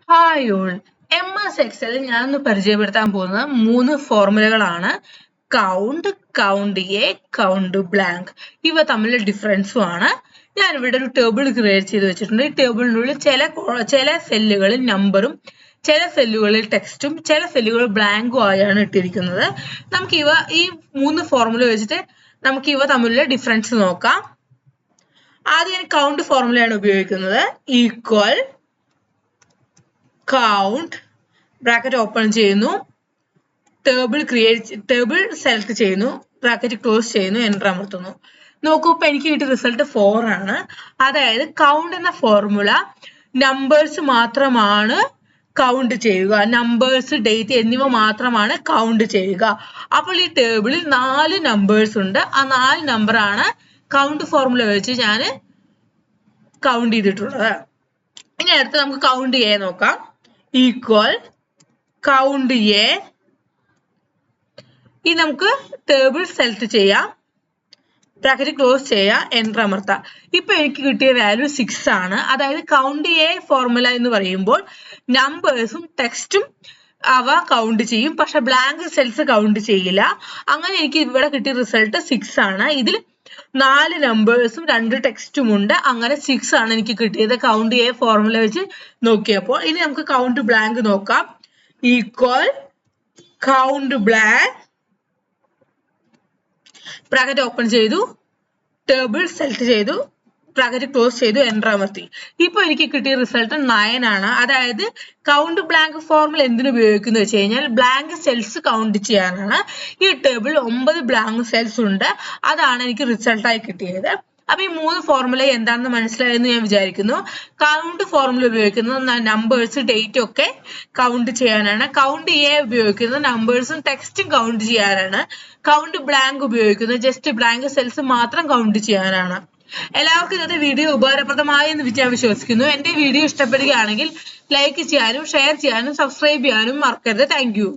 Hi all, MS എക്സലിൽ ഞാനൊന്ന് പരിചയപ്പെടുത്താൻ പോകുന്നത് 3 ഫോർമുലകളാണ്. Count, count A, count blank. ഇവ തമ്മിലുള്ള ഡിഫറൻസും ആണ്. ഞാനിവിടെ ഒരു ടേബിൾ ക്രിയേറ്റ് ചെയ്ത് വെച്ചിട്ടുണ്ട്. ഈ ടേബിളിനുള്ളിൽ ചില സെല്ലുകളിൽ നമ്പറും ചില സെല്ലുകളിൽ ടെക്സ്റ്റും ചില സെല്ലുകളിൽ ബ്ലാങ്കും ആയാണ് ഇട്ടിരിക്കുന്നത്. ഈ 3 ഫോർമുല വെച്ചിട്ട് നമുക്ക് ഇവ തമ്മിലുള്ള ഡിഫറൻസ് നോക്കാം. ആദ്യം ഞാൻ കൗണ്ട് ഫോർമുലയാണ് ഉപയോഗിക്കുന്നത്. ഈക്വൽ കൗണ്ട് ബ്രാക്കറ്റ് ഓപ്പൺ ചെയ്യുന്നു, ടേബിൾ സെലക്ട് ചെയ്യുന്നു, ബ്രാക്കറ്റ് ക്ലോസ് ചെയ്യുന്നു, എന്റർ അമർത്തുന്നു. നോക്കൂ, ഇപ്പൊ എനിക്ക് കിട്ടിയ റിസൾട്ട് 4 ആണ്. അതായത് കൗണ്ട് എന്ന ഫോർമുല നമ്പേഴ്സ് മാത്രമാണ് കൗണ്ട് ചെയ്യുക, നമ്പേഴ്സ്, ഡേറ്റ് എന്നിവ മാത്രമാണ് കൗണ്ട് ചെയ്യുക. അപ്പോൾ ഈ ടേബിളിൽ 4 നമ്പേഴ്സ് ഉണ്ട്. ആ 4 നമ്പറാണ് കൗണ്ട് ഫോർമുല വെച്ച് ഞാൻ കൗണ്ട് ചെയ്തിട്ടുള്ളത്. ഇനി അടുത്ത് നമുക്ക് കൗണ്ട് എ നോക്കാം. Equal count A. ഇനി നമുക്ക് ടേബിൾ സെലക്ട് ചെയ്യാം, ബ്രാക്കറ്റ് ക്ലോസ് ചെയ്യാം, എന്റർ അമർത്താം. ഇപ്പൊ എനിക്ക് കിട്ടിയ വാല്യൂ 6 ആണ്. അതായത് കൗണ്ട് എ ഫോർമുല എന്ന് പറയുമ്പോൾ നമ്പേഴ്സും ടെക്സ്റ്റും അവ കൗണ്ട് ചെയ്യും, പക്ഷെ ബ്ലാങ്ക് സെൽസ് കൗണ്ട് ചെയ്യില്ല. അങ്ങനെ എനിക്ക് ഇവിടെ കിട്ടിയ റിസൾട്ട് 6 ആണ്. ഇതിൽ 4 നമ്പേഴ്സും 2 ടെക്സ്റ്റും ഉണ്ട്. അങ്ങനെ 6 ആണ് എനിക്ക് കിട്ടിയത് കൗണ്ട് എ ഫോർമുല വെച്ച് നോക്കിയപ്പോൾ. ഇനി നമുക്ക് കൗണ്ട് ബ്ലാങ്ക് നോക്കാം. Equal count blank, bracket open ചെയ്തു, ടേബിൾ സെലക്ട് ചെയ്തു, ബ്രാക്കറ്റ് ക്ലോസ് ചെയ്തു, എന്റർ അമർത്തി. ഇപ്പൊ എനിക്ക് കിട്ടിയ റിസൾട്ട് 9 ആണ്. അതായത് കൗണ്ട് ബ്ലാങ്ക് ഫോർമുല എന്തിനു ഉപയോഗിക്കുന്നു വെച്ച് കഴിഞ്ഞാൽ ബ്ലാങ്ക് സെൽസ് കൗണ്ട് ചെയ്യാനാണ്. ഈ ടേബിൾ 9 ബ്ലാങ്ക് സെൽസ് ഉണ്ട്. അതാണ് എനിക്ക് റിസൾട്ടായി കിട്ടിയത്. അപ്പൊ ഈ 3 ഫോർമുല എന്താണെന്ന് മനസ്സിലായെന്ന് ഞാൻ വിചാരിക്കുന്നു. കൗണ്ട് ഫോർമുല ഉപയോഗിക്കുന്നത് നമ്പേഴ്സ്, ഡേറ്റ് ഒക്കെ കൗണ്ട് ചെയ്യാനാണ്. കൗണ്ട് എ ഉപയോഗിക്കുന്നത് നമ്പേഴ്സും ടെക്സ്റ്റും കൗണ്ട് ചെയ്യാനാണ്. കൗണ്ട് ബ്ലാങ്ക് ഉപയോഗിക്കുന്നത് ജസ്റ്റ് ബ്ലാങ്ക് സെൽസ് മാത്രം കൗണ്ട് ചെയ്യാനാണ്. എല്ലാവർക്കും ഇന്നത്തെ വീഡിയോ ഉപകാരപ്രദമായി എന്ന് ഞാൻ വിശ്വസിക്കുന്നു. എന്റെ വീഡിയോ ഇഷ്ടപ്പെടുകയാണെങ്കിൽ ലൈക്ക് ചെയ്യാനും ഷെയർ ചെയ്യാനും സബ്സ്ക്രൈബ് ചെയ്യാനും മറക്കരുത്. Thank you.